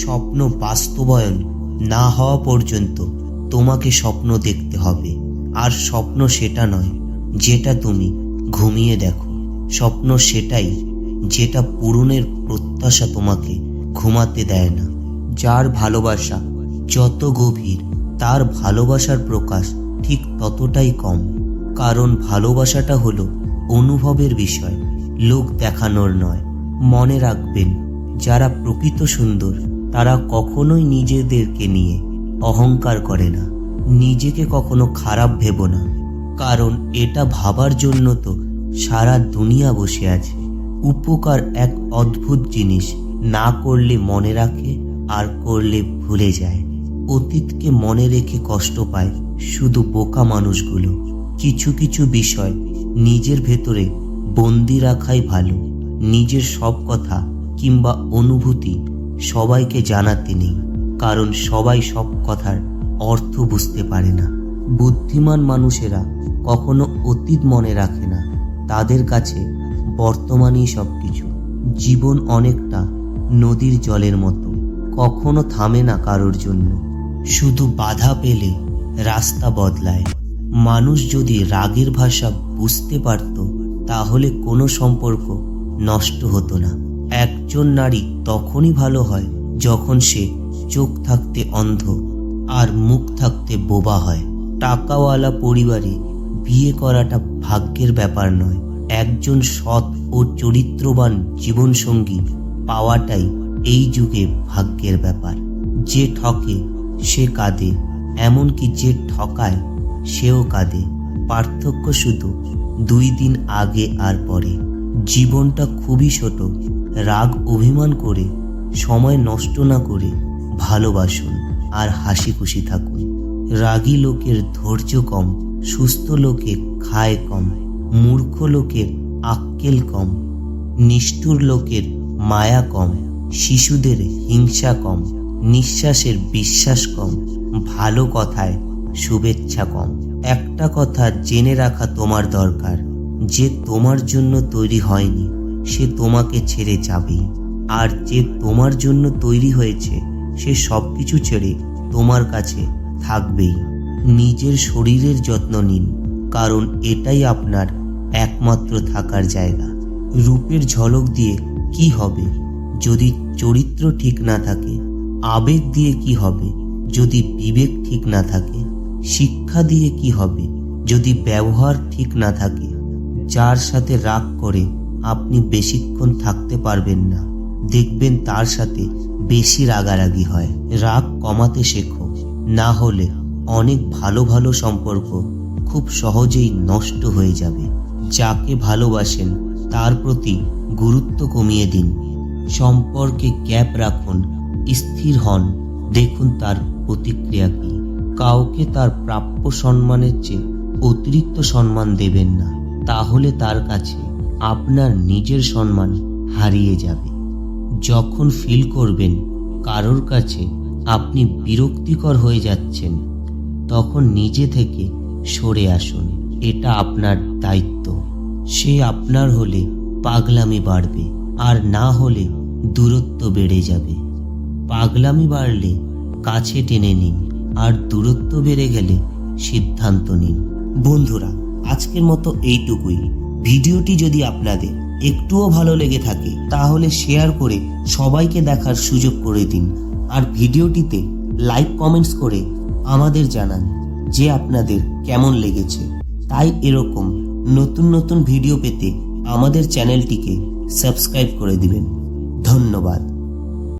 স্বপ্ন বাস্তবায়ন না হওয়া পর্যন্ত তোমাকে স্বপ্ন দেখতে হবে। আর স্বপ্ন সেটা নয় যেটা তুমি ঘুমিয়ে দেখো, স্বপ্ন সেটাই যেটা পূরণের প্রত্যাশা তোমাকে ঘুমাতে দেয় না। যার ভালোবাসা যত গভীর, তার ভালোবাসার প্রকাশ ঠিক ততটাই কম। কারণ ভালোবাসাটা হলো অনুভবের বিষয়, লোক দেখানোর নয়। মনে রাখবেন, যারা প্রকৃত সুন্দর তারা কখনোই নিজেদেরকে নিয়ে অহংকার করে না। নিজেকে কখনো খারাপ ভেবো না, কারণ এটা ভাবার জন্য তো সারা দুনিয়া বসে আছে। উপকার এক অদ্ভুত জিনিস, না করলে মনে রাখে আর করলে ভুলে যায়। অতীতকে মনে রেখে কষ্ট পায় শুধু বোকা মানুষগুলো। কিছু কিছু বিষয় নিজের ভেতরে বন্দি রাখাই ভালো। নিজের সব কথা কিংবা অনুভূতি সবাইকে জানাতে নেই, কারণ সবাই সব কথার অর্থ বুঝতে পারে না। বুদ্ধিমান মানুষেরা কখনো অতীত মনে রাখে না, তাদের কাছে বর্তমানই সবকিছু। জীবন অনেকটা নদীর জলের মতো, কখনো থামে না কারোর জন্য, শুধু বাধা পেলে রাস্তা বদলায়। মানুষ যদি রাগের ভাষা বুঝতে পারত, তাহলে কোনো সম্পর্ক নষ্ট হতো না। একজন নারী তখনই ভালো হয় যখন সে চোখ থাকতে অন্ধ আর মুখ থাকতে বোবা হয়। টাকাওয়ালা পরিবারে বিয়ে করাটা ভাগ্যের ব্যাপার নয়, একজন সৎ ও চরিত্রবান জীবনসঙ্গী পাওয়াটাই এই যুগে ভাগ্যের ব্যাপার। যে ঠকে সে কাঁদে, এমনকি যে ঠকায় সেও কাঁদে। পার্থক্য শুধু 2 দিন আগে আর পরে। জীবনটা খুবই ছোট, রাগ অভিমান করে সময় নষ্ট না করে ভালোবাসুন আর হাসি খুশি থাকুন। রাগী লোকের ধৈর্য কম, সুস্থ লোকে খায় কম, মূর্খ লোকের আক্কেল কম, নিষ্ঠুর লোকের মায়া কম, শিশুদের হিংসা কম, নিঃশ্বাসের বিশ্বাস কম, ভালো কথায় শুভেচ্ছা কম। একটা কথা জেনে রাখা তোমার দরকার, যে তোমার জন্য তৈরি হয়নি সে তোমাকে ছেড়ে যাবেই, আর যে তোমার জন্য তৈরি হয়েছে সে সবকিছু ছেড়ে তোমার কাছে থাকবেই। নিজের শরীরের যত্ন নিন, কারণ এটাই আপনার একমাত্র থাকার জায়গা। রূপের ঝলক দিয়ে কি হবে যদি চরিত্র ঠিক না থাকে? আবেগ দিয়ে কি হবে যদি বিবেক ঠিক না থাকে? শিক্ষা দিয়ে কি হবে যদি ব্যবহার ঠিক না থাকে? যার সাথে রাগ করে আপনি বেশিক্ষণ থাকতে পারবেন না, দেখবেন তার সাথে বেশি রাগারাগি হয়। রাগ কমাতে শেখো, না হলে অনেক ভালো ভালো সম্পর্ক খুব সহজেই নষ্ট হয়ে যাবে। যাকে ভালোবাসেন তার প্রতি গুরুত্ব কমিয়ে দিন। সম্পর্কে গ্যাপ রাখুন, স্থির হন, দেখুন তার প্রতিক্রিয়া কি। কাউকে তার প্রাপ্য সম্মানের চেয়ে অতিরিক্ত সম্মান দেবেন না, তাহলে তার কাছে আপনার নিজের সম্মান হারিয়ে যাবে। যখন ফিল করবেন কারোর কাছে আপনি বিরক্তিকর হয়ে যাচ্ছেন, তখন নিজে থেকে সরে আসুন। এটা আপনার দায়িত্ব। সে আপনার হলে পাগলামি বাড়বে, আর না হলে দূরত্ব বেড়ে যাবে। পাগলামি বাড়লে কাছে টেনে নিন, আর দূরত্ব বেড়ে গেলে সিদ্ধান্ত নিন। বন্ধুরা, আজকের মতো এইটুকুই। ভিডিওটি যদি আপনাদের একটুও ভালো লেগে থাকে তাহলে শেয়ার করে সবাইকে দেখার সুযোগ করে দিন, আর ভিডিওটিতে লাইক কমেন্টস করে আমাদের জানান যে আপনাদের কেমন লেগেছে। তাই এরকম নতুন নতুন ভিডিও পেতে আমাদের চ্যানেলটিকে সাবস্ক্রাইব করে দিবেন। ধন্যবাদ।